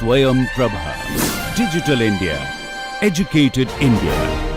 Swayam Prabha. Digital India. Educated India.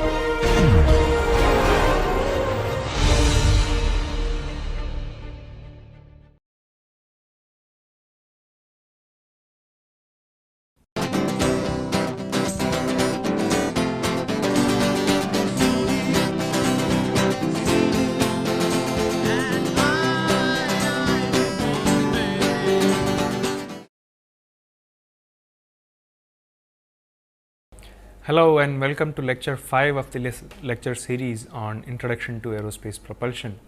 Hello and welcome to lecture 5 of the lecture series on Introduction to Aerospace Propulsion.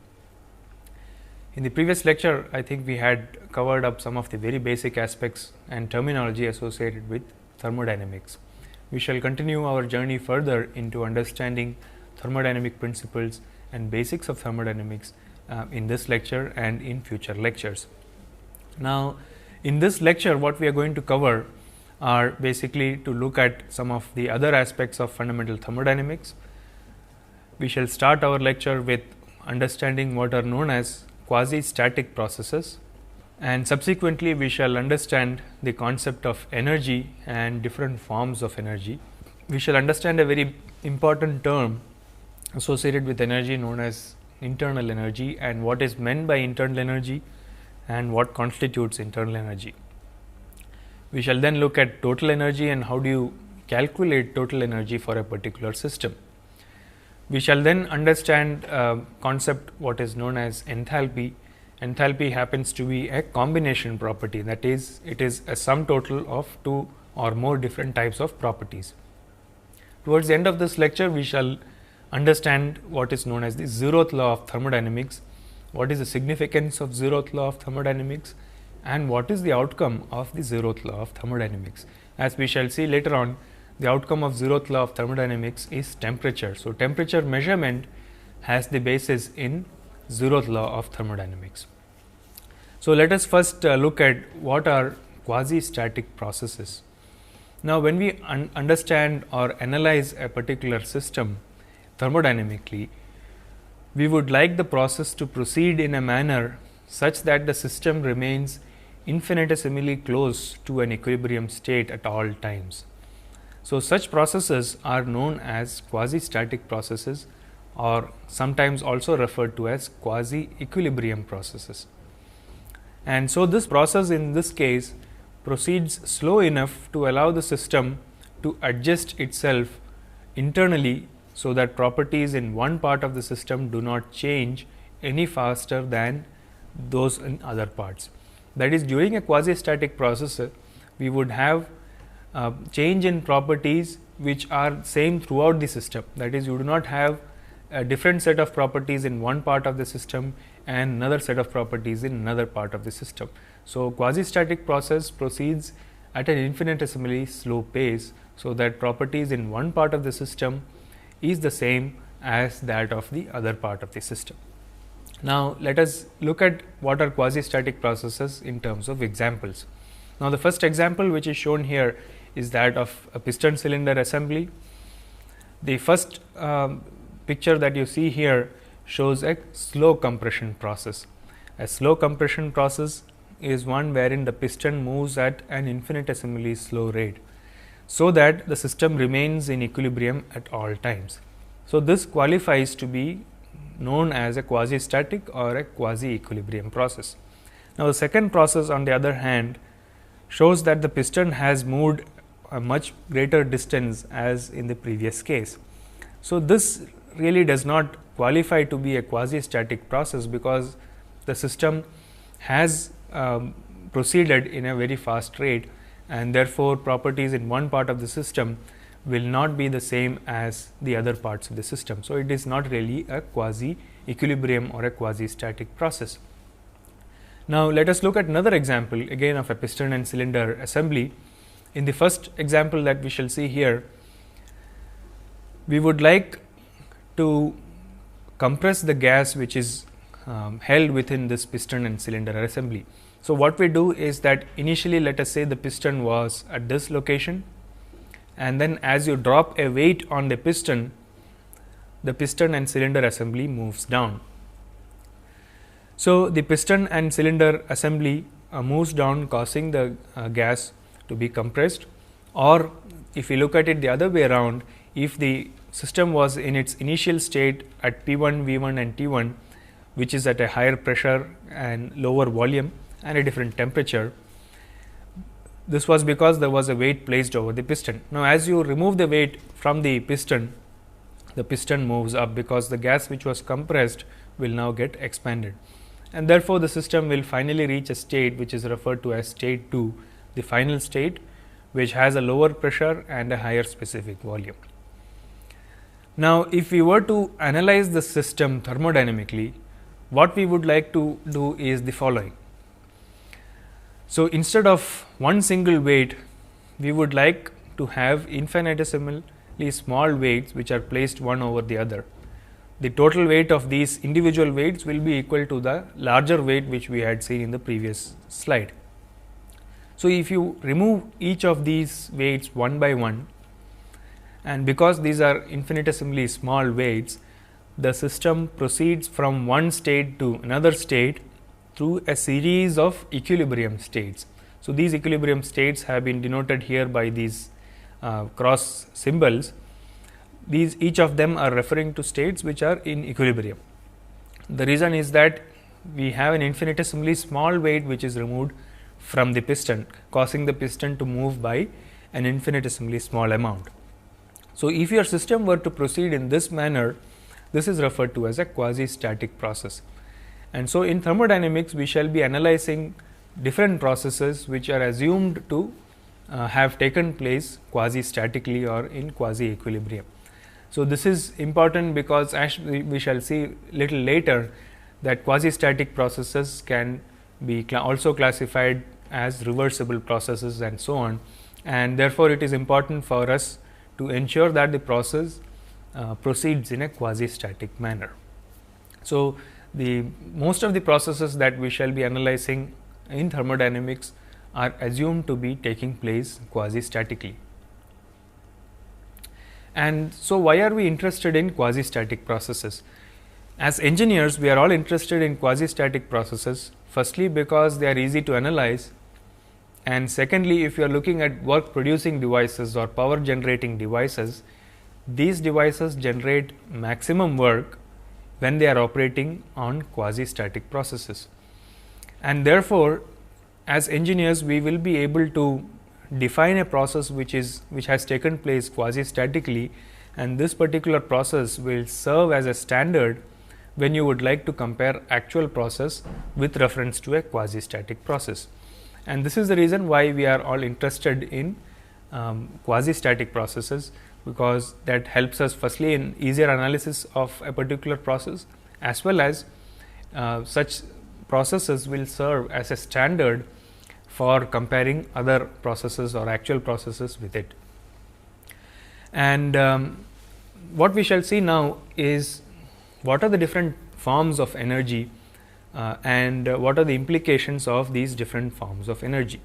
In the previous lecture, I think we had covered up some of the very basic aspects and terminology associated with thermodynamics. We shall continue our journey further into understanding thermodynamic principles and basics of thermodynamics in this lecture and in future lectures. Now, in this lecture, what we are going to cover are basically to look at some of the other aspects of fundamental thermodynamics. We shall start our lecture with understanding what are known as quasi-static processes, and subsequently we shall understand the concept of energy and different forms of energy. We shall understand a very important term associated with energy known as internal energy, and what is meant by internal energy and what constitutes internal energy. We shall then look at total energy and how do you calculate total energy for a particular system. We shall then understand a concept what is known as enthalpy. Enthalpy happens to be a combination property, that is, it is a sum total of two or more different types of properties. Towards the end of this lecture, we shall understand what is known as the zeroth law of thermodynamics, what is the significance of zeroth law of thermodynamics, and what is the outcome of the zeroth law of thermodynamics. As we shall see later on, the outcome of zeroth law of thermodynamics is temperature. So, temperature measurement has the basis in zeroth law of thermodynamics. So, let us first look at what are quasi-static processes. Now, when we understand or analyze a particular system thermodynamically, we would like the process to proceed in a manner such that the system remains infinitesimally close to an equilibrium state at all times. So, such processes are known as quasi-static processes, or sometimes also referred to as quasi-equilibrium processes. And so, this process in this case proceeds slow enough to allow the system to adjust itself internally, so that properties in one part of the system do not change any faster than those in other parts. That is, during a quasi-static process, we would have change in properties which are same throughout the system. That is, you do not have a different set of properties in one part of the system and another set of properties in another part of the system. So, quasi-static process proceeds at an infinitesimally slow pace, so that properties in one part of the system is the same as that of the other part of the system. Now, let us look at what are quasi-static processes in terms of examples. Now, the first example which is shown here is that of a piston cylinder assembly. The first picture that you see here shows a slow compression process. A slow compression process is one wherein the piston moves at an infinitesimally slow rate, so that the system remains in equilibrium at all times. So, this qualifies to be known as a quasi-static or a quasi-equilibrium process. Now, the second process on the other hand shows that the piston has moved a much greater distance as in the previous case. So, this really does not qualify to be a quasi-static process, because the system has proceeded in a very fast rate, and therefore, properties in one part of the system will not be the same as the other parts of the system. So, it is not really a quasi-equilibrium or a quasi-static process. Now, let us look at another example again of a piston and cylinder assembly. In the first example that we shall see here, we would like to compress the gas which is held within this piston and cylinder assembly. So, what we do is that initially, let us say the piston was at this location, and then as you drop a weight on the piston and cylinder assembly moves down. So, the piston and cylinder assembly moves down, causing the gas to be compressed, or if we look at it the other way around, if the system was in its initial state at P1, V1 and T1, which is at a higher pressure and lower volume and a different temperature. This was because there was a weight placed over the piston. Now, as you remove the weight from the piston moves up, because the gas which was compressed will now get expanded, and therefore, the system will finally reach a state which is referred to as state 2, the final state, which has a lower pressure and a higher specific volume. Now, if we were to analyze the system thermodynamically, what we would like to do is the following. So, instead of one single weight, we would like to have infinitesimally small weights which are placed one over the other. The total weight of these individual weights will be equal to the larger weight which we had seen in the previous slide. So, if you remove each of these weights one by one, and because these are infinitesimally small weights, the system proceeds from one state to another state through a series of equilibrium states. So, these equilibrium states have been denoted here by these cross symbols. Each of them are referring to states which are in equilibrium. The reason is that we have an infinitesimally small weight which is removed from the piston, causing the piston to move by an infinitesimally small amount. So, if your system were to proceed in this manner, this is referred to as a quasi-static process. And so, in thermodynamics, we shall be analyzing different processes which are assumed to have taken place quasi-statically or in quasi-equilibrium. So, this is important because, as we shall see little later, that quasi-static processes can be also classified as reversible processes and so on, and therefore, it is important for us to ensure that the process proceeds in a quasi-static manner. So, most of the processes that we shall be analyzing in thermodynamics are assumed to be taking place quasi-statically. And so, why are we interested in quasi-static processes? As engineers, we are all interested in quasi-static processes, firstly because they are easy to analyze, and secondly, if you are looking at work producing devices or power generating devices, these devices generate maximum work when they are operating on quasi-static processes. And therefore, as engineers, we will be able to define a process which has taken place quasi-statically, and this particular process will serve as a standard when you would like to compare actual process with reference to a quasi-static process. And this is the reason why we are all interested in quasi-static processes, because that helps us firstly in easier analysis of a particular process, as well as such processes will serve as a standard for comparing other processes or actual processes with it. And what we shall see now is what are the different forms of energy and what are the implications of these different forms of energy.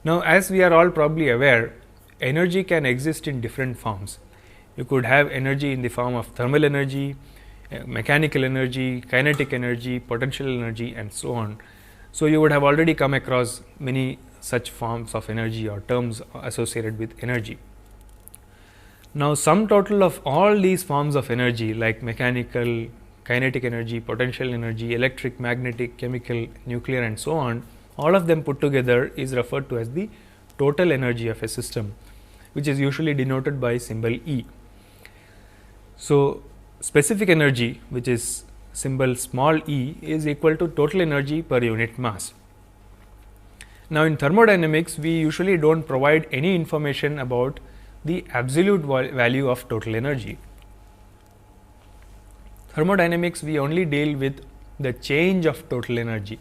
Now, as we are all probably aware, energy can exist in different forms. You could have energy in the form of thermal energy, mechanical energy, kinetic energy, potential energy, and so on. So, you would have already come across many such forms of energy or terms associated with energy. Now, sum total of all these forms of energy like mechanical, kinetic energy, potential energy, electric, magnetic, chemical, nuclear, and so on, all of them put together is referred to as the total energy of a system, which is usually denoted by symbol E. So, specific energy, which is symbol small e, is equal to total energy per unit mass. Now, in thermodynamics, we usually do not provide any information about the absolute value of total energy. Thermodynamics, we only deal with the change of total energy,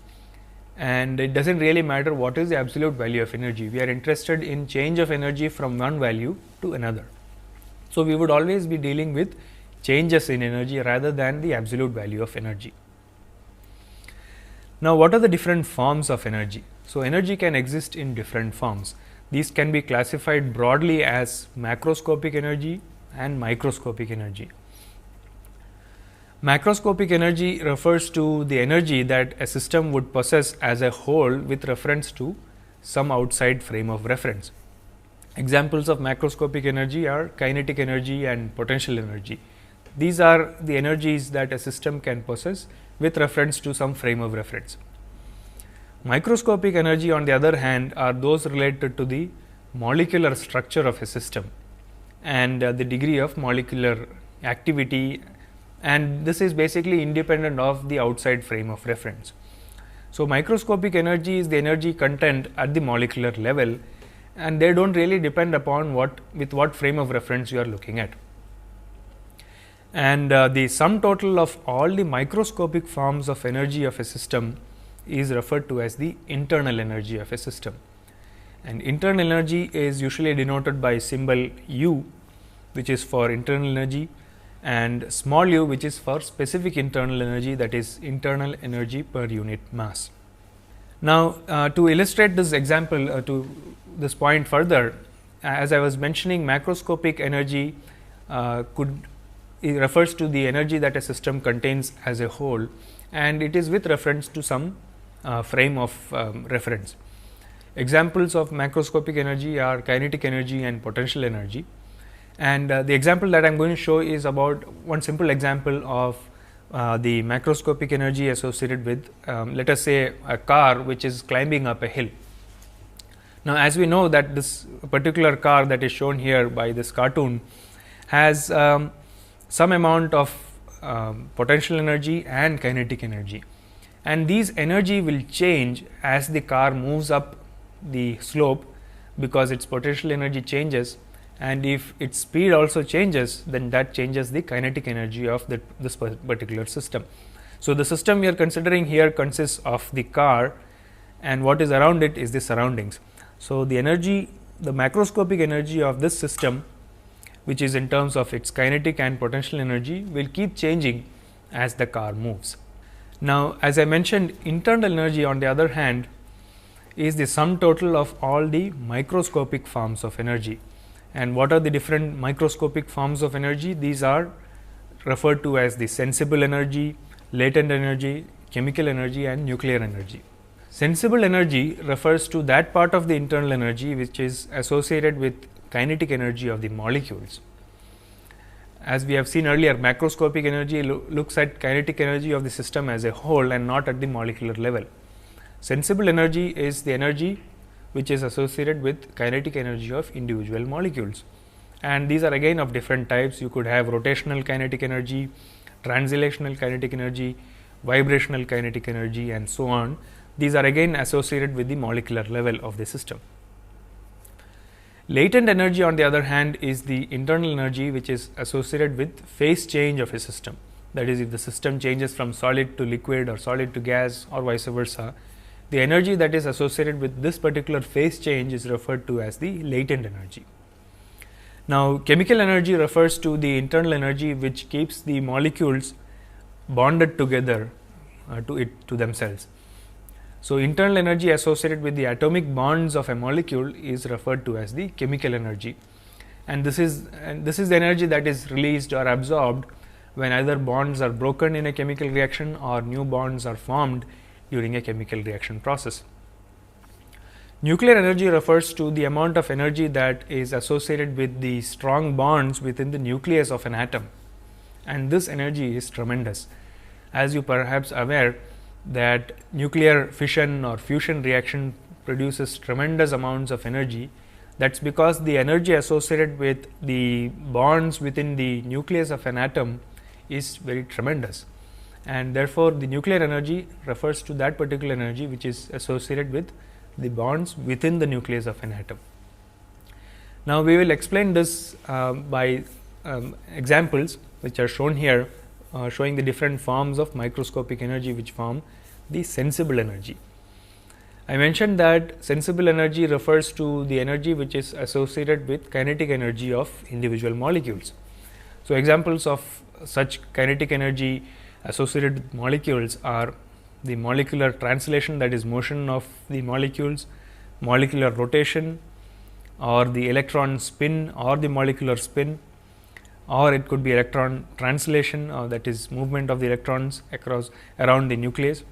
and it does not really matter what is the absolute value of energy. We are interested in change of energy from one value to another. So, we would always be dealing with changes in energy rather than the absolute value of energy. Now, what are the different forms of energy? So, energy can exist in different forms. These can be classified broadly as macroscopic energy and microscopic energy. Macroscopic energy refers to the energy that a system would possess as a whole with reference to some outside frame of reference. Examples of macroscopic energy are kinetic energy and potential energy. These are the energies that a system can possess with reference to some frame of reference. Microscopic energy, on the other hand, are those related to the molecular structure of a system and the degree of molecular activity, and this is basically independent of the outside frame of reference. So, microscopic energy is the energy content at the molecular level, and they do not really depend upon with what frame of reference you are looking at. And the sum total of all the microscopic forms of energy of a system is referred to as the internal energy of a system. And internal energy is usually denoted by symbol U, which is for internal energy, and small u, which is for specific internal energy, that is internal energy per unit mass. Now, to illustrate this example to this point further, as I was mentioning, macroscopic energy it refers to the energy that a system contains as a whole, and it is with reference to some frame of reference. Examples of macroscopic energy are kinetic energy and potential energy. And the example that I am going to show is about one simple example of the macroscopic energy associated with let us say a car which is climbing up a hill. Now, as we know that this particular car that is shown here by this cartoon has some amount of potential energy and kinetic energy, and these energy will change as the car moves up the slope, because its potential energy changes, and if its speed also changes, then that changes the kinetic energy of this particular system. So, the system we are considering here consists of the car, and what is around it is the surroundings. So, the energy, the macroscopic energy of this system, which is in terms of its kinetic and potential energy, will keep changing as the car moves. Now, as I mentioned, internal energy, on the other hand, is the sum total of all the microscopic forms of energy. And what are the different microscopic forms of energy? These are referred to as the sensible energy, latent energy, chemical energy, and nuclear energy. Sensible energy refers to that part of the internal energy which is associated with kinetic energy of the molecules. As we have seen earlier, macroscopic energy looks at kinetic energy of the system as a whole and not at the molecular level. Sensible energy is the energy which is associated with kinetic energy of individual molecules, and these are again of different types. You could have rotational kinetic energy, translational kinetic energy, vibrational kinetic energy, and so on. These are again associated with the molecular level of the system. Latent energy, on the other hand, is the internal energy which is associated with phase change of a system. That is, if the system changes from solid to liquid or solid to gas or vice versa, the energy that is associated with this particular phase change is referred to as the latent energy. Now, chemical energy refers to the internal energy which keeps the molecules bonded together to themselves. So, internal energy associated with the atomic bonds of a molecule is referred to as the chemical energy, and this is the energy that is released or absorbed when either bonds are broken in a chemical reaction or new bonds are formed during a chemical reaction process. Nuclear energy refers to the amount of energy that is associated with the strong bonds within the nucleus of an atom, and this energy is tremendous. As you perhaps aware that nuclear fission or fusion reaction produces tremendous amounts of energy. That is because the energy associated with the bonds within the nucleus of an atom is very tremendous, and therefore, the nuclear energy refers to that particular energy which is associated with the bonds within the nucleus of an atom. Now, we will explain this by examples which are shown here, showing the different forms of microscopic energy which form the sensible energy. I mentioned that sensible energy refers to the energy which is associated with kinetic energy of individual molecules. So, examples of such kinetic energy associated with molecules are the molecular translation, that is motion of the molecules, molecular rotation, or the electron spin or the molecular spin, or it could be electron translation, that is movement of the electrons around the nucleus,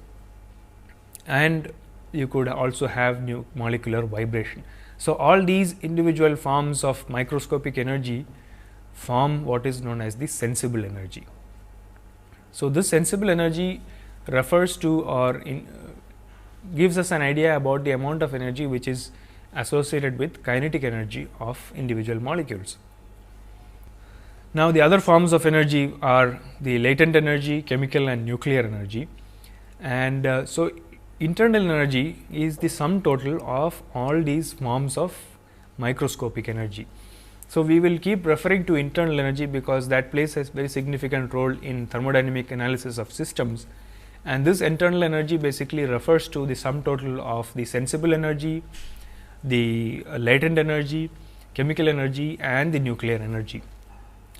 and you could also have molecular vibration. So, all these individual forms of microscopic energy form what is known as the sensible energy. So, this sensible energy refers to or gives us an idea about the amount of energy which is associated with kinetic energy of individual molecules. Now, the other forms of energy are the latent energy, chemical and nuclear energy, and so internal energy is the sum total of all these forms of microscopic energy. So, we will keep referring to internal energy because that plays a very significant role in thermodynamic analysis of systems, and this internal energy basically refers to the sum total of the sensible energy, the latent energy, chemical energy and the nuclear energy.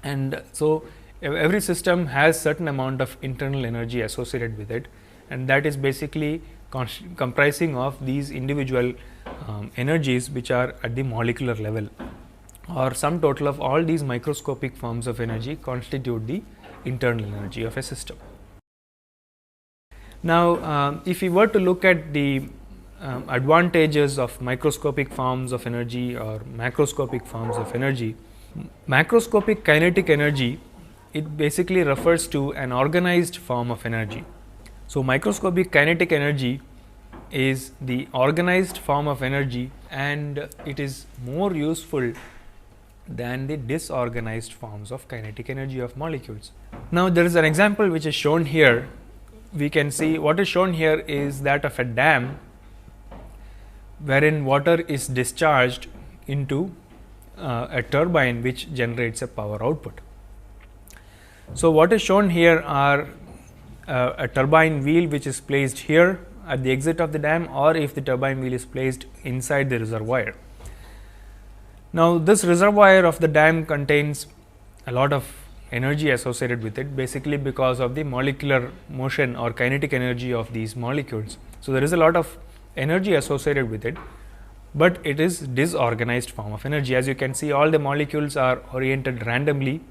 And so, every system has certain amount of internal energy associated with it, and that is basically comprising of these individual energies which are at the molecular level, or sum total of all these microscopic forms of energy constitute the internal energy of a system. Now, if we were to look at the advantages of microscopic forms of energy or macroscopic forms of energy, macroscopic kinetic energy, it basically refers to an organized form of energy. So, microscopic kinetic energy is the organized form of energy, and it is more useful than the disorganized forms of kinetic energy of molecules. Now, there is an example which is shown here. We can see what is shown here is that of a dam wherein water is discharged into a turbine which generates a power output. So, what is shown here are a turbine wheel which is placed here at the exit of the dam, or if the turbine wheel is placed inside the reservoir. Now, this reservoir of the dam contains a lot of energy associated with it, basically because of the molecular motion or kinetic energy of these molecules. So, there is a lot of energy associated with it, but it is disorganized form of energy. As you can see, all the molecules are oriented randomly,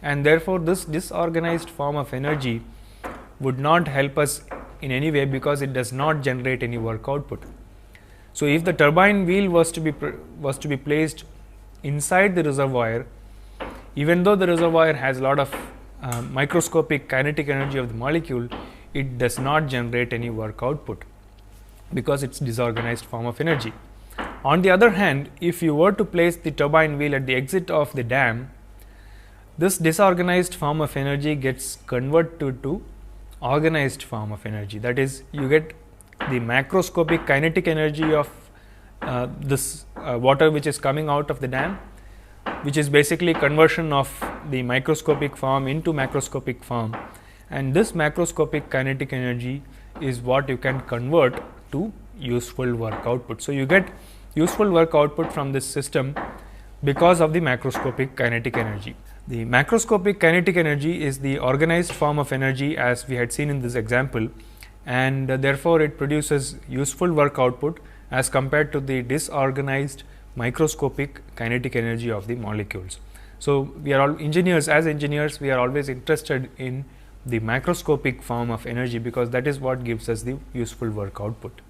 and therefore, this disorganized form of energy would not help us in any way because it does not generate any work output. So, if the turbine wheel was to be placed inside the reservoir, even though the reservoir has a lot of microscopic kinetic energy of the molecule, it does not generate any work output because it is disorganized form of energy. On the other hand, if you were to place the turbine wheel at the exit of the dam, this disorganized form of energy gets converted to organized form of energy. That is, you get the macroscopic kinetic energy of this water which is coming out of the dam, which is basically conversion of the microscopic form into macroscopic form, and this macroscopic kinetic energy is what you can convert to useful work output. So, you get useful work output from this system because of the macroscopic kinetic energy. The macroscopic kinetic energy is the organized form of energy as we had seen in this example, and therefore, it produces useful work output as compared to the disorganized microscopic kinetic energy of the molecules. So, we are all engineers. As engineers, we are always interested in the macroscopic form of energy because that is what gives us the useful work output.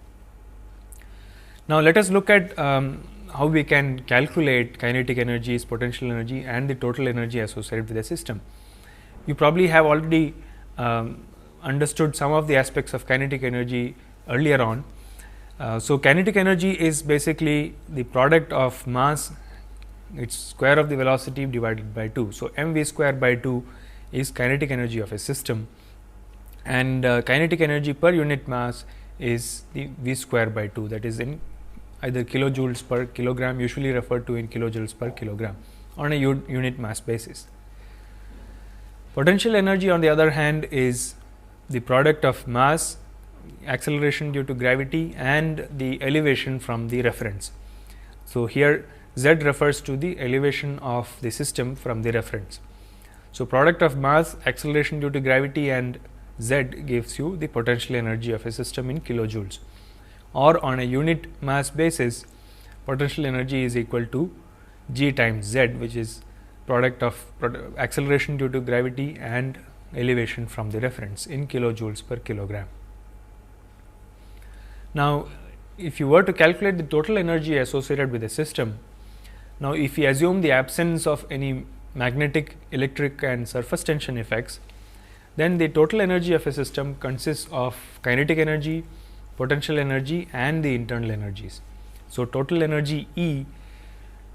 Now, let us look at how we can calculate kinetic energies, potential energy and the total energy associated with the system. You probably have already understood some of the aspects of kinetic energy earlier on. So, kinetic energy is basically the product of mass, its square of the velocity divided by 2. So, mv square by 2 is kinetic energy of a system, and kinetic energy per unit mass is the v square by 2, that is in either kilojoules per kilogram, usually referred to in kilojoules per kilogram on a unit mass basis. Potential energy on the other hand is the product of mass, acceleration due to gravity and the elevation from the reference. So, here z refers to the elevation of the system from the reference. So, product of mass, acceleration due to gravity and z gives you the potential energy of a system in kilojoules, or on a unit mass basis potential energy is equal to g times z, which is product of acceleration due to gravity and elevation from the reference in kilojoules per kilogram. Now, if you were to calculate the total energy associated with a system, now if we assume the absence of any magnetic, electric and surface tension effects, then the total energy of a system consists of kinetic energy, potential energy and the internal energies. So, total energy E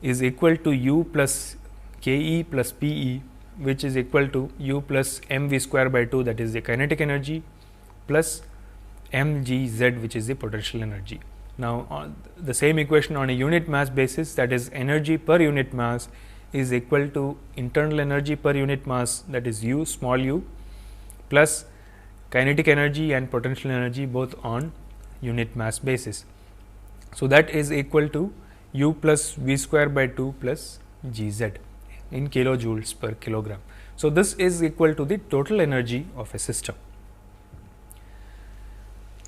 is equal to U plus K E plus P E, which is equal to U plus m v square by 2, that is the kinetic energy, plus m g z, which is the potential energy. Now, the same equation on a unit mass basis, that is energy per unit mass, is equal to internal energy per unit mass, that is U small u, plus kinetic energy and potential energy both on unit mass basis. So, that is equal to U plus v square by 2 plus g z in kilojoules per kilogram. So, this is equal to the total energy of a system.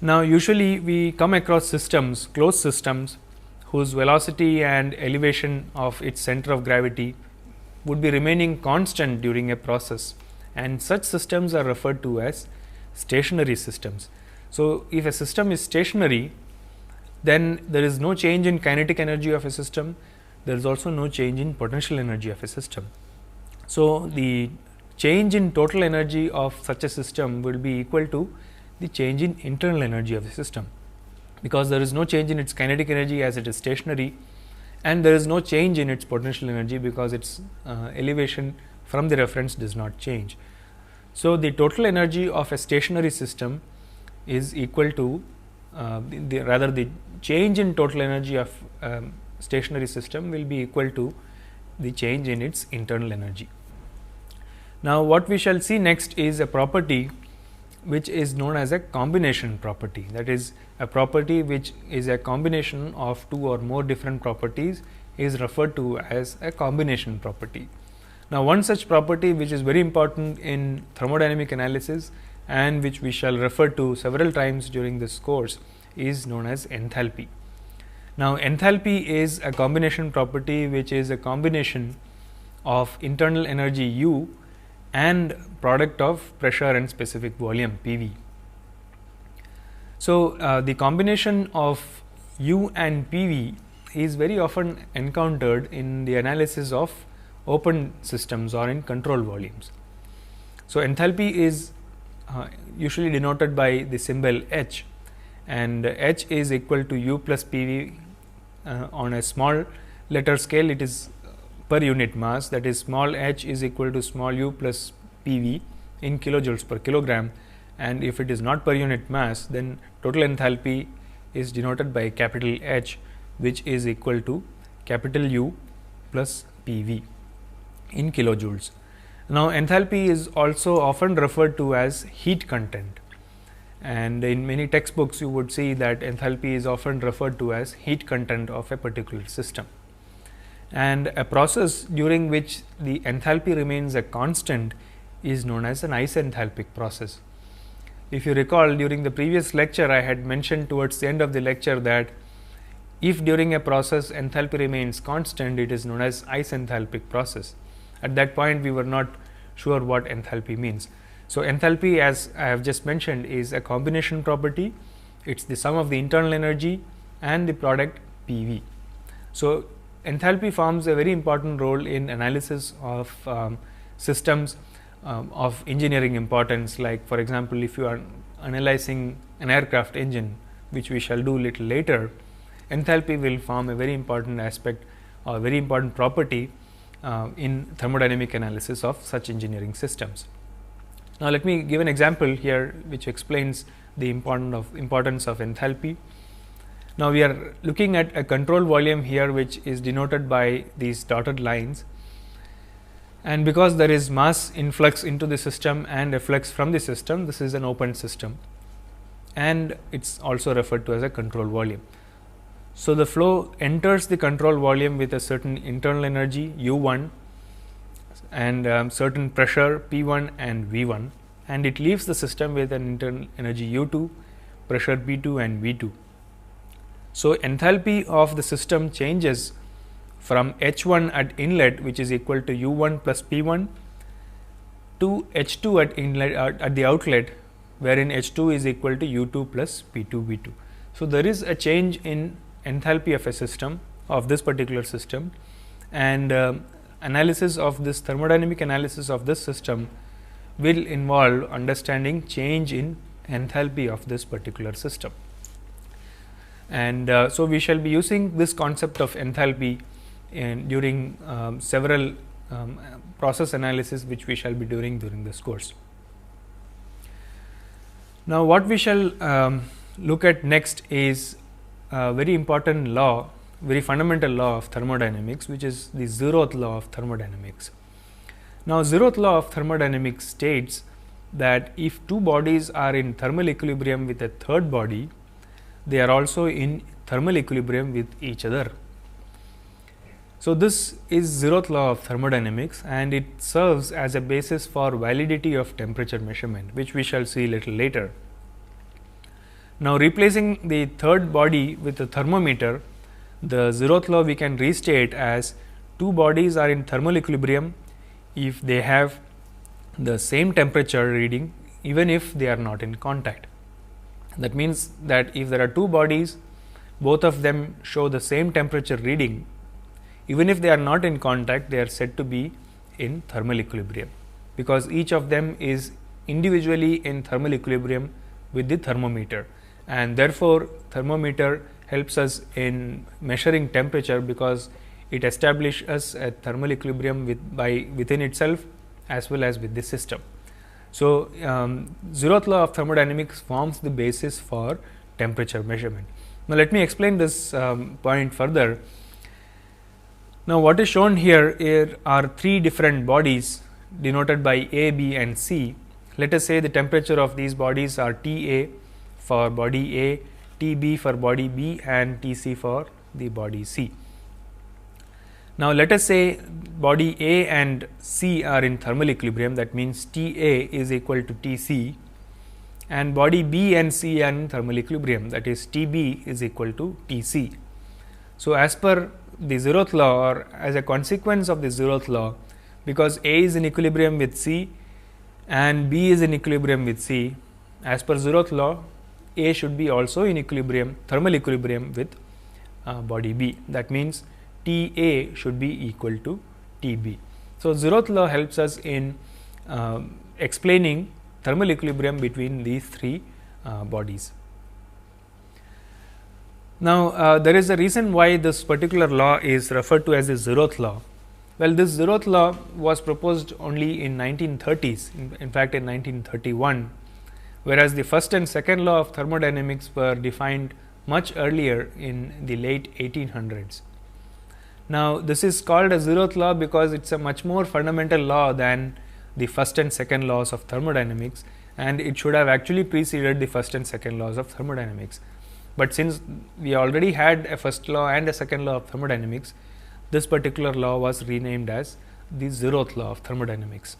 Now, usually we come across systems, closed systems, whose velocity and elevation of its center of gravity would be remaining constant during a process, and such systems are referred to as stationary systems. So, if a system is stationary, then there is no change in kinetic energy of a system, there is also no change in potential energy of a system. So, the change in total energy of such a system will be equal to the change in internal energy of the system, because there is no change in its kinetic energy as it is stationary, and there is no change in its potential energy because its elevation from the reference does not change. So, the total energy of a stationary system is equal to the change in total energy of stationary system will be equal to the change in its internal energy. Now, what we shall see next is a property which is known as a combination property, that is a property which is a combination of two or more different properties is referred to as a combination property. Now, one such property which is very important in thermodynamic analysis and which we shall refer to several times during this course is known as enthalpy. Now, enthalpy is a combination property which is a combination of internal energy U and product of pressure and specific volume P V. So, the combination of U and P V is very often encountered in the analysis of open systems or in control volumes. So, enthalpy is usually denoted by the symbol H, and H is equal to U plus P V. On a small letter scale, it is per unit mass, that is small h is equal to small u plus P V in kilojoules per kilogram, and if it is not per unit mass, then total enthalpy is denoted by capital H, which is equal to capital U plus P V in kilojoules. Now, enthalpy is also often referred to as heat content, and in many textbooks you would see that enthalpy is often referred to as heat content of a particular system. And a process during which the enthalpy remains a constant is known as an isenthalpic process. If you recall, during the previous lecture I had mentioned towards the end of the lecture that if during a process enthalpy remains constant, it is known as isenthalpic process. At that point we were not sure what enthalpy means. So, enthalpy, as I have just mentioned, is a combination property. It is the sum of the internal energy and the product P V. So, enthalpy forms a very important role in analysis of systems of engineering importance, like for example, if you are analyzing an aircraft engine, which we shall do little later, enthalpy will form a very important aspect or very important property in thermodynamic analysis of such engineering systems. Now, let me give an example here which explains the importance of enthalpy. Now, we are looking at a control volume here, which is denoted by these dotted lines, and because there is mass influx into the system and efflux from the system, this is an open system, and it is also referred to as a control volume. So, the flow enters the control volume with a certain internal energy U1 and certain pressure P1 and V1, and it leaves the system with an internal energy U2, pressure P2 and V2. So, enthalpy of the system changes from H1 at inlet, which is equal to U1 plus P1, to H2 at inlet at the outlet, wherein H2 is equal to U2 plus P2 V2. So, there is a change in enthalpy of a system, of this particular system, and analysis of this thermodynamic analysis of this system will involve understanding change in enthalpy of this particular system. And so, we shall be using this concept of enthalpy during several process analysis which we shall be doing during this course. Now, what we shall look at next is a very important law, very fundamental law of thermodynamics, which is the zeroth law of thermodynamics. Now, zeroth law of thermodynamics states that if two bodies are in thermal equilibrium with a third body, they are also in thermal equilibrium with each other. So, this is zeroth law of thermodynamics, and it serves as a basis for validity of temperature measurement, which we shall see little later. Now, replacing the third body with a thermometer, the zeroth law we can restate as two bodies are in thermal equilibrium if they have the same temperature reading, even if they are not in contact. That means that if there are two bodies, both of them show the same temperature reading, even if they are not in contact, they are said to be in thermal equilibrium, because each of them is individually in thermal equilibrium with the thermometer, and therefore, thermometer helps us in measuring temperature, because it establishes a thermal equilibrium within itself as well as with the system. So, zeroth law of thermodynamics forms the basis for temperature measurement. Now, let me explain this point further. Now, what is shown here are three different bodies denoted by A, B and C. Let us say the temperature of these bodies are T A for body A, T B for body B and T C for the body C. Now, let us say body A and C are in thermal equilibrium, that means T A is equal to T C, and body B and C are in thermal equilibrium, that is T B is equal to T C. So, as per the zeroth law, or as a consequence of the zeroth law, because A is in equilibrium with C and B is in equilibrium with C, as per zeroth law, A should be also in equilibrium, thermal equilibrium with body B. That means T A should be equal to T B. So, zeroth law helps us in explaining thermal equilibrium between these three bodies. Now, there is a reason why this particular law is referred to as the zeroth law. Well, this zeroth law was proposed only in 1930s, in fact in 1931, whereas the first and second law of thermodynamics were defined much earlier in the late 1800s. Now, this is called a zeroth law because it is a much more fundamental law than the first and second laws of thermodynamics, and it should have actually preceded the first and second laws of thermodynamics. But since we already had a first law and a second law of thermodynamics, this particular law was renamed as the zeroth law of thermodynamics.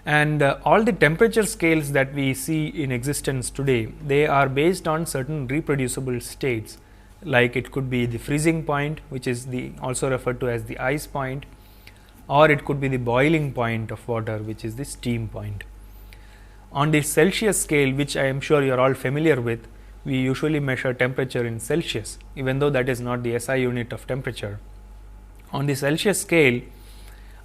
And all the temperature scales that we see in existence today, they are based on certain reproducible states, like it could be the freezing point, which is also referred to as the ice point, or it could be the boiling point of water, which is the steam point. On the Celsius scale, which I am sure you are all familiar with, we usually measure temperature in Celsius, even though that is not the SI unit of temperature. On the Celsius scale,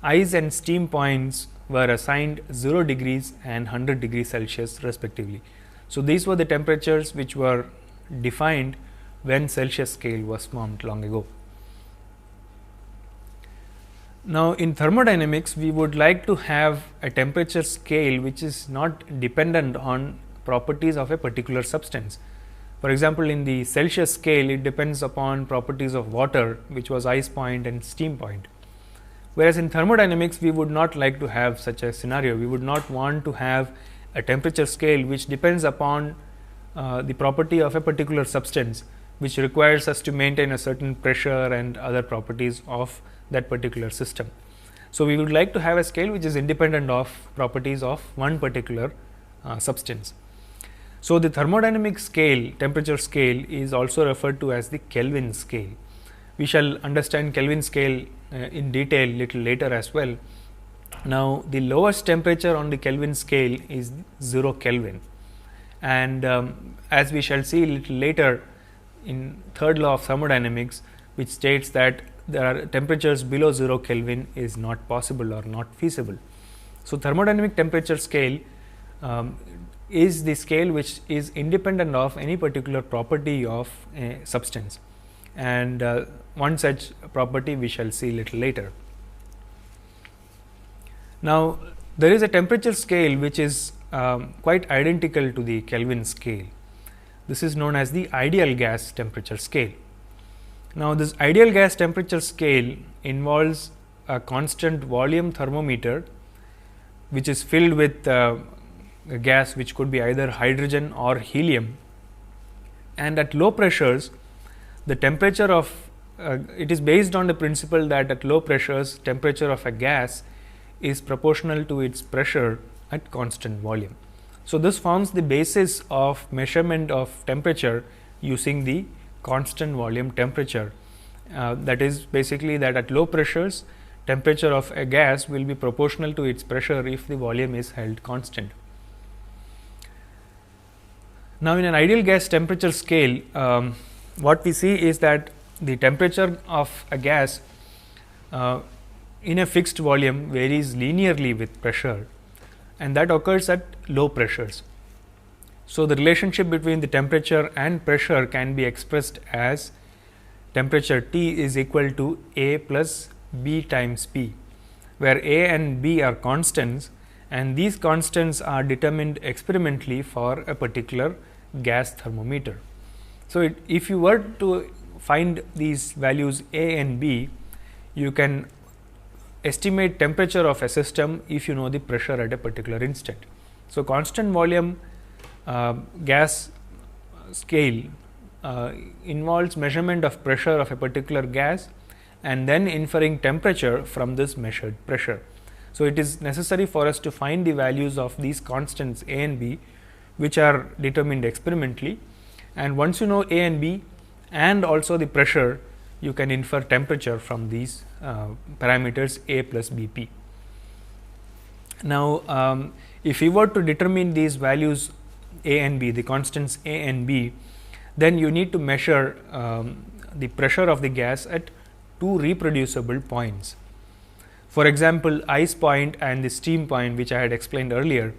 ice and steam points were assigned 0 degrees and 100 degrees Celsius respectively. So, these were the temperatures which were defined when Celsius scale was formed long ago. Now, in thermodynamics, we would like to have a temperature scale which is not dependent on properties of a particular substance. For example, in the Celsius scale, it depends upon properties of water, which was ice point and steam point. Whereas, in thermodynamics, we would not like to have such a scenario. We would not want to have a temperature scale which depends upon the property of a particular substance, which requires us to maintain a certain pressure and other properties of that particular system. So, we would like to have a scale which is independent of properties of one particular substance. So, the thermodynamic scale, temperature scale, is also referred to as the Kelvin scale. We shall understand Kelvin scale in detail little later as well. Now, the lowest temperature on the Kelvin scale is 0 Kelvin, and as we shall see a little later in third law of thermodynamics, which states that there are temperatures below 0 Kelvin is not possible or not feasible. So, thermodynamic temperature scale is the scale which is independent of any particular property of a substance, and one such property we shall see little later. Now, there is a temperature scale which is quite identical to the Kelvin scale. This is known as the ideal gas temperature scale. Now, this ideal gas temperature scale involves a constant volume thermometer which is filled with a gas which could be either hydrogen or helium, and at low pressures the temperature of it is based on the principle that at low pressures temperature of a gas is proportional to its pressure at constant volume. So, this forms the basis of measurement of temperature using the constant volume temperature, that is basically that at low pressures temperature of a gas will be proportional to its pressure if the volume is held constant. Now, in an ideal gas temperature scale, what we see is that the temperature of a gas in a fixed volume varies linearly with pressure, and that occurs at low pressures. So, the relationship between the temperature and pressure can be expressed as temperature T is equal to A plus B times P, where A and B are constants, and these constants are determined experimentally for a particular gas thermometer. So, if you were to find these values A and B, you can estimate temperature of a system if you know the pressure at a particular instant. So, constant volume gas scale involves measurement of pressure of a particular gas and then inferring temperature from this measured pressure. So, it is necessary for us to find the values of these constants A and B, which are determined experimentally, and once you know A and B and also the pressure, you can infer temperature from these parameters A plus B p. Now, if we were to determine these values A and B, the constants A and B, then you need to measure the pressure of the gas at two reproducible points. For example, ice point and the steam point, which I had explained earlier,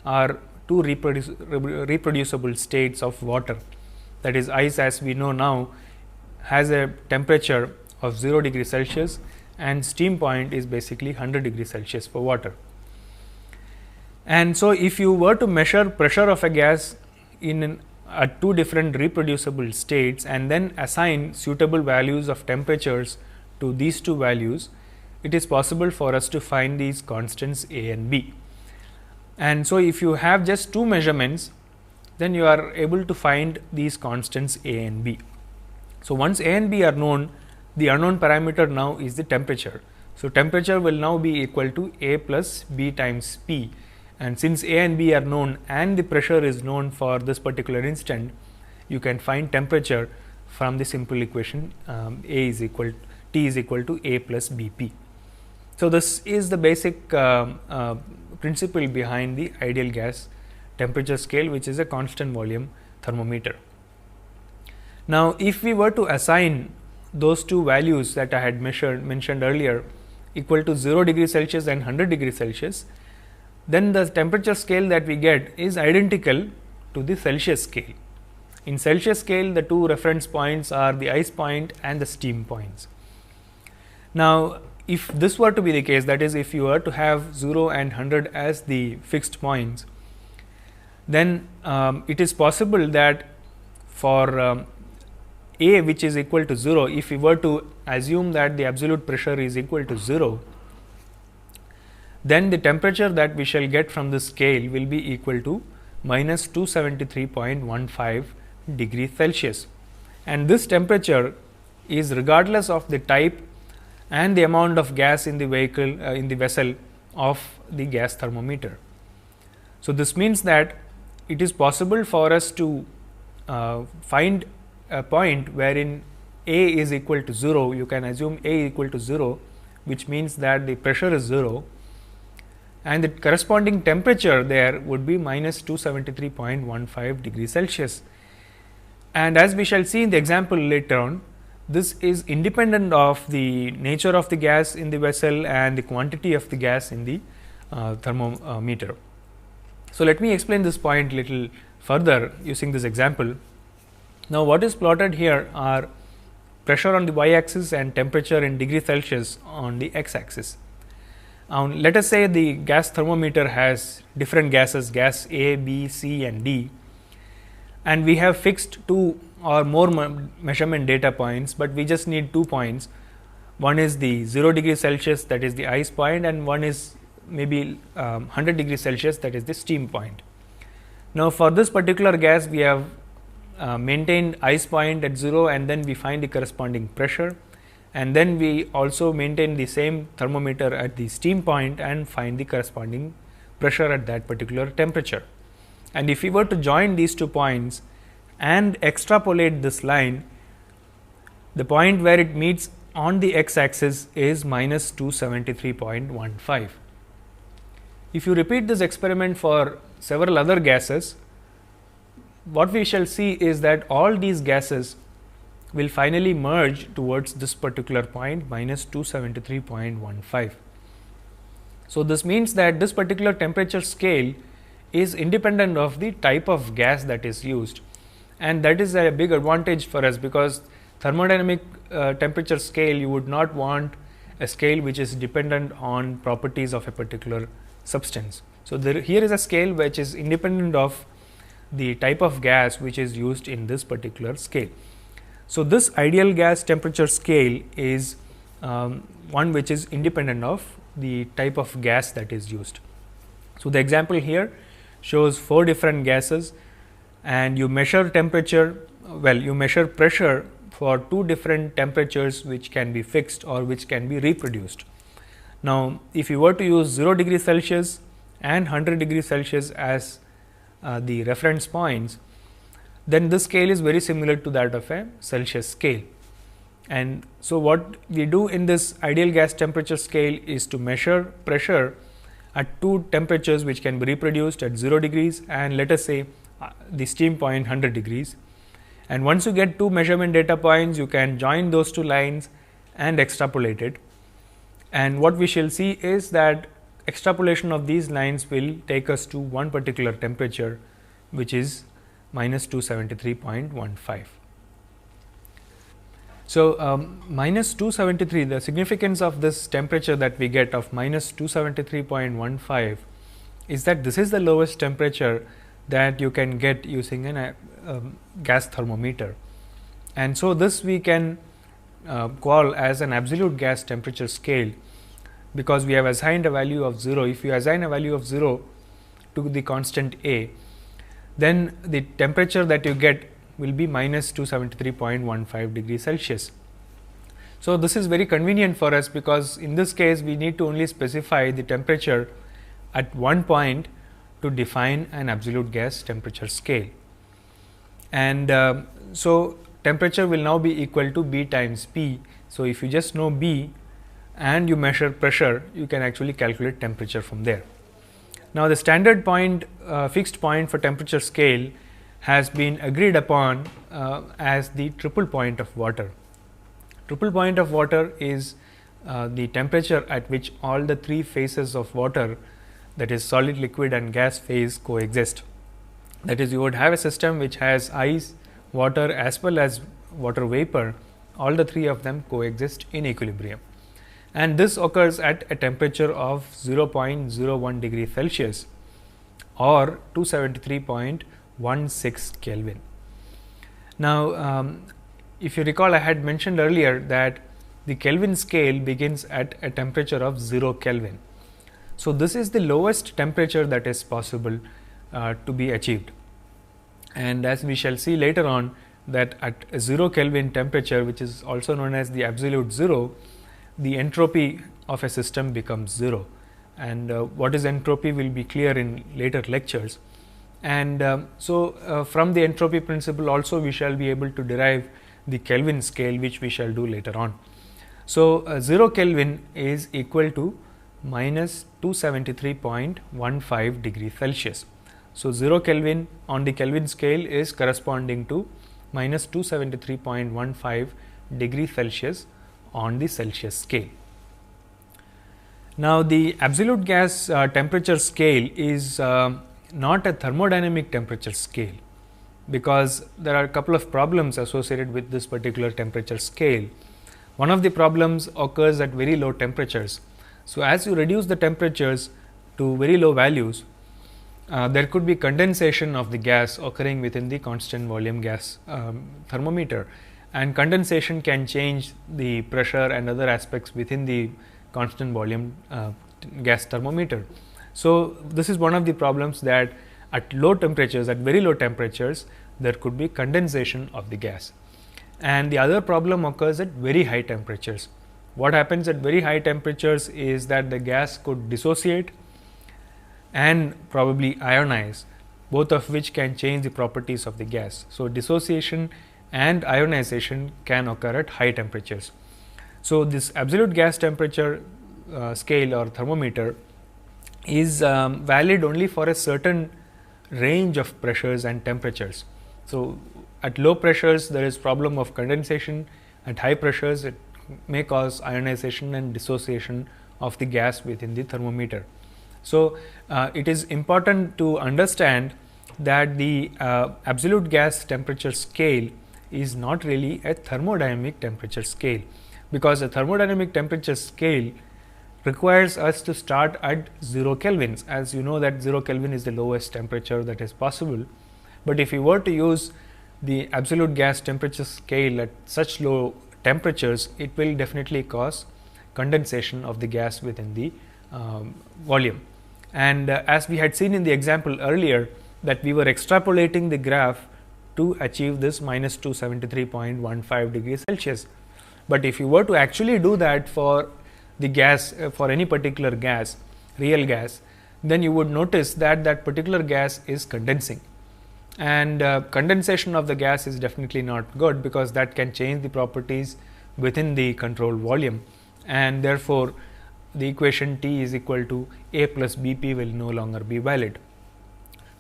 are two reproducible states of water. That is, ice, as we know now, has a temperature of 0 degree Celsius, and steam point is basically 100 degree Celsius for water. And so, if you were to measure pressure of a gas in at two different reproducible states and then assign suitable values of temperatures to these two values, it is possible for us to find these constants A and B. And so, if you have just two measurements, then you are able to find these constants A and B. So, once A and B are known, the unknown parameter now is the temperature. So, temperature will now be equal to A plus B times P, and since A and B are known and the pressure is known for this particular instant, you can find temperature from the simple equation T is equal to A plus B p. So, this is the basic principle behind the ideal gas temperature scale, which is a constant volume thermometer. Now, if we were to assign those two values that I had mentioned earlier equal to 0 degree Celsius and 100 degree Celsius, then the temperature scale that we get is identical to the Celsius scale. In Celsius scale, the two reference points are the ice point and the steam points. Now, if this were to be the case, that is, if you were to have 0 and 100 as the fixed points, then it is possible that for A, which is equal to 0, if we were to assume that the absolute pressure is equal to 0, then the temperature that we shall get from this scale will be equal to minus 273.15 degrees Celsius, and this temperature is regardless of the type and the amount of gas in the vehicle in the vessel of the gas thermometer. So, this means that it is possible for us to find a point wherein A is equal to 0. You can assume A equal to 0, which means that the pressure is 0, and the corresponding temperature there would be minus 273.15 degrees Celsius. And as we shall see in the example later on, this is independent of the nature of the gas in the vessel and the quantity of the gas in the thermometer. So, let me explain this point little further using this example. Now, what is plotted here are pressure on the y axis and temperature in degree Celsius on the x axis. Let us say the gas thermometer has different gases, gas A, B, C and D, and we have fixed 2 or more measurement data points, but we just need 2 points. One is the 0 degree Celsius, that is the ice point, and one is maybe 100 degrees Celsius, that is the steam point. Now, for this particular gas we have maintained ice point at 0, and then we find the corresponding pressure, and then we also maintain the same thermometer at the steam point and find the corresponding pressure at that particular temperature. And if we were to join these 2 points and extrapolate this line, the point where it meets on the x axis is minus 273.15. If you repeat this experiment for several other gases, what we shall see is that all these gases will finally merge towards this particular point, minus 273.15. So, this means that this particular temperature scale is independent of the type of gas that is used, and that is a big advantage for us, because thermodynamic temperature scale, you would not want a scale which is dependent on properties of a particular substance. So, here is a scale which is independent of the type of gas which is used in this particular scale. So, this ideal gas temperature scale is one which is independent of the type of gas that is used. So, the example here shows 4 different gases, and you measure temperature, you measure pressure for 2 different temperatures which can be fixed or which can be reproduced. Now, if you were to use 0 degree Celsius and 100 degree Celsius as the reference points, then this scale is very similar to that of a Celsius scale. And so, what we do in this ideal gas temperature scale is to measure pressure at 2 temperatures which can be reproduced at 0 degrees and let us say the steam point 100 degrees. And once you get 2 measurement data points, you can join those 2 lines and extrapolate it. And what we shall see is that extrapolation of these lines will take us to one particular temperature, which is minus 273.15. So, minus 273, the significance of this temperature that we get of minus 273.15 is that this is the lowest temperature that you can get using a gas thermometer. And so, this we can call as an absolute gas temperature scale, because we have assigned a value of 0. If you assign a value of 0 to the constant A, then the temperature that you get will be minus 273.15 degrees Celsius. So, this is very convenient for us, because in this case we need to only specify the temperature at one point to define an absolute gas temperature scale. And so, temperature will now be equal to B times P. So, if you just know B and you measure pressure, you can actually calculate temperature from there. Now, the standard point, fixed point for temperature scale has been agreed upon as the triple point of water. Triple point of water is the temperature at which all the 3 phases of water, that is solid, liquid and gas phase, coexist. That is, you would have a system which has ice, water as well as water vapor, all the 3 of them coexist in equilibrium. And this occurs at a temperature of 0.01 degree Celsius or 273.16 Kelvin. Now, if you recall, I had mentioned earlier that the Kelvin scale begins at a temperature of 0 Kelvin. So, this is the lowest temperature that is possible to be achieved. And as we shall see later on, that at a 0 Kelvin temperature, which is also known as the absolute 0, the entropy of a system becomes 0. And what is entropy will be clear in later lectures. And from the entropy principle also we shall be able to derive the Kelvin scale, which we shall do later on. So, 0 Kelvin is equal to minus 273.15 degrees Celsius. So, 0 Kelvin on the Kelvin scale is corresponding to minus 273.15 degrees Celsius on the Celsius scale. Now, the absolute gas temperature scale is not a thermodynamic temperature scale, because there are a couple of problems associated with this particular temperature scale. One of the problems occurs at very low temperatures. So, as you reduce the temperatures to very low values, there could be condensation of the gas occurring within the constant volume gas thermometer, and condensation can change the pressure and other aspects within the constant volume gas thermometer. So, this is one of the problems, that at low temperatures, at very low temperatures, there could be condensation of the gas. And the other problem occurs at very high temperatures. What happens at very high temperatures is that the gas could dissociate and probably ionize, both of which can change the properties of the gas. So, dissociation and ionization can occur at high temperatures. So, this absolute gas temperature scale or thermometer is valid only for a certain range of pressures and temperatures. So, at low pressures there is problem of condensation, at high pressures it may cause ionization and dissociation of the gas within the thermometer. So, it is important to understand that the absolute gas temperature scale is not really a thermodynamic temperature scale, because a thermodynamic temperature scale requires us to start at 0 kelvins. As you know that 0 Kelvin is the lowest temperature that is possible, but if you were to use the absolute gas temperature scale at such low temperatures, it will definitely cause condensation of the gas within the volume. And as we had seen in the example earlier, that we were extrapolating the graph to achieve this minus 273.15 degrees Celsius. But if you were to actually do that for the gas, for any particular gas, real gas, then you would notice that that particular gas is condensing. And condensation of the gas is definitely not good, because that can change the properties within the controlled volume, and therefore, the equation T is equal to A plus BP will no longer be valid.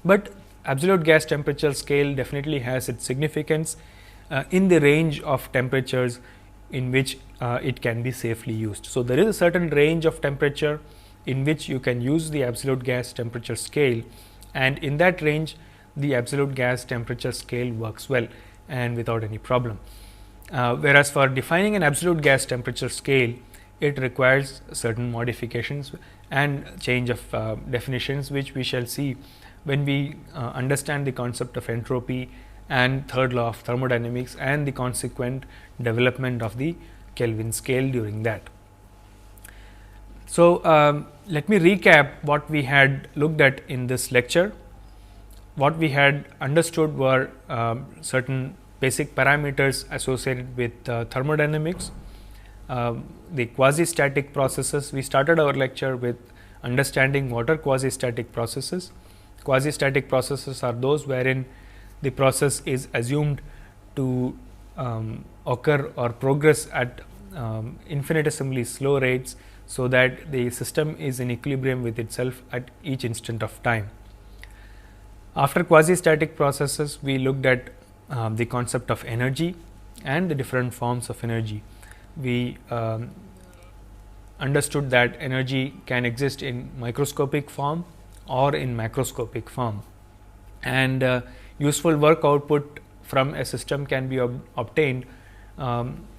But absolute gas temperature scale definitely has its significance in the range of temperatures in which it can be safely used. So, there is a certain range of temperature in which you can use the absolute gas temperature scale, and in that range the absolute gas temperature scale works well and without any problem. Whereas, for defining an absolute gas temperature scale, it requires certain modifications and change of definitions, which we shall see when we understand the concept of entropy and third law of thermodynamics and the consequent development of the Kelvin scale during that. So, let me recap what we had looked at in this lecture. What we had understood were certain basic parameters associated with thermodynamics, the quasi-static processes. We started our lecture with understanding what are quasi-static processes. Quasi-static processes are those wherein the process is assumed to occur or progress at infinitesimally slow rates, so that the system is in equilibrium with itself at each instant of time. After quasi-static processes, we looked at the concept of energy and the different forms of energy. We understood that energy can exist in microscopic form or in macroscopic form, and useful work output from a system can be obtained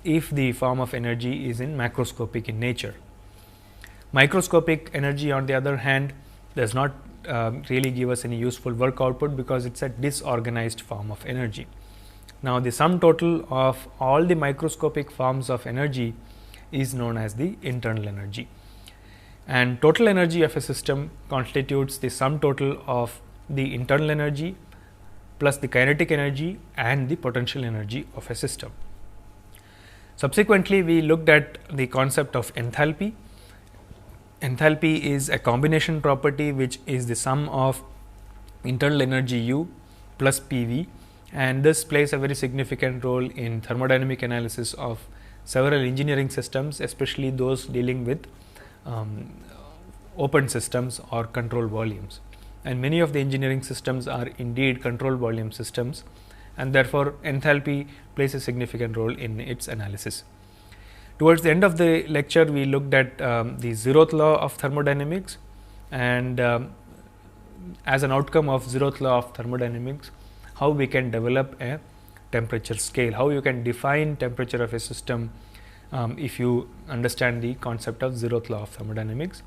if the form of energy is in macroscopic in nature. Microscopic energy, on the other hand, does not really give us any useful work output, because it is a disorganized form of energy. Now, the sum total of all the microscopic forms of energy is known as the internal energy, and total energy of a system constitutes the sum total of the internal energy plus the kinetic energy and the potential energy of a system. Subsequently, we looked at the concept of enthalpy. Enthalpy is a combination property which is the sum of internal energy U plus PV, and this plays a very significant role in thermodynamic analysis of several engineering systems, especially those dealing with open systems or control volumes, and many of the engineering systems are indeed control volume systems, and therefore enthalpy plays a significant role in its analysis. Towards the end of the lecture, we looked at the zeroth law of thermodynamics, and as an outcome of zeroth law of thermodynamics, how we can develop a temperature scale, how you can define temperature of a system if you understand the concept of zeroth law of thermodynamics,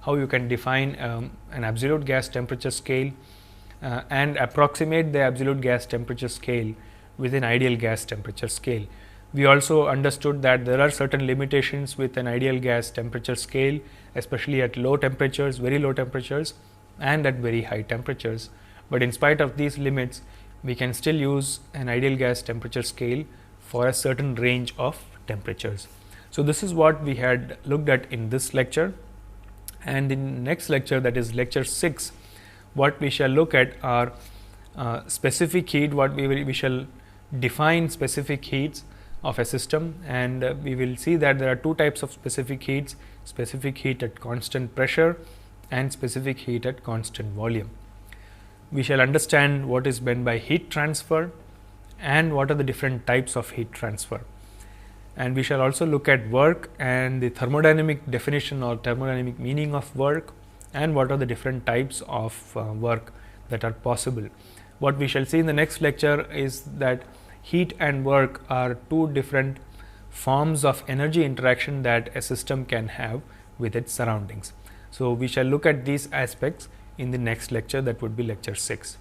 how you can define an absolute gas temperature scale and approximate the absolute gas temperature scale with an ideal gas temperature scale. We also understood that there are certain limitations with an ideal gas temperature scale, especially at low temperatures, very low temperatures, and at very high temperatures. But in spite of these limits, we can still use an ideal gas temperature scale for a certain range of temperatures. So, this is what we had looked at in this lecture, and in next lecture, that is lecture 6, what we shall look at are specific heat, we shall define specific heats of a system, and we will see that there are two types of specific heats: specific heat at constant pressure and specific heat at constant volume. We shall understand what is meant by heat transfer and what are the different types of heat transfer, and we shall also look at work and the thermodynamic definition or thermodynamic meaning of work, and what are the different types of work that are possible. What we shall see in the next lecture is that heat and work are two different forms of energy interaction that a system can have with its surroundings. So, we shall look at these aspects in the next lecture, that would be lecture 6.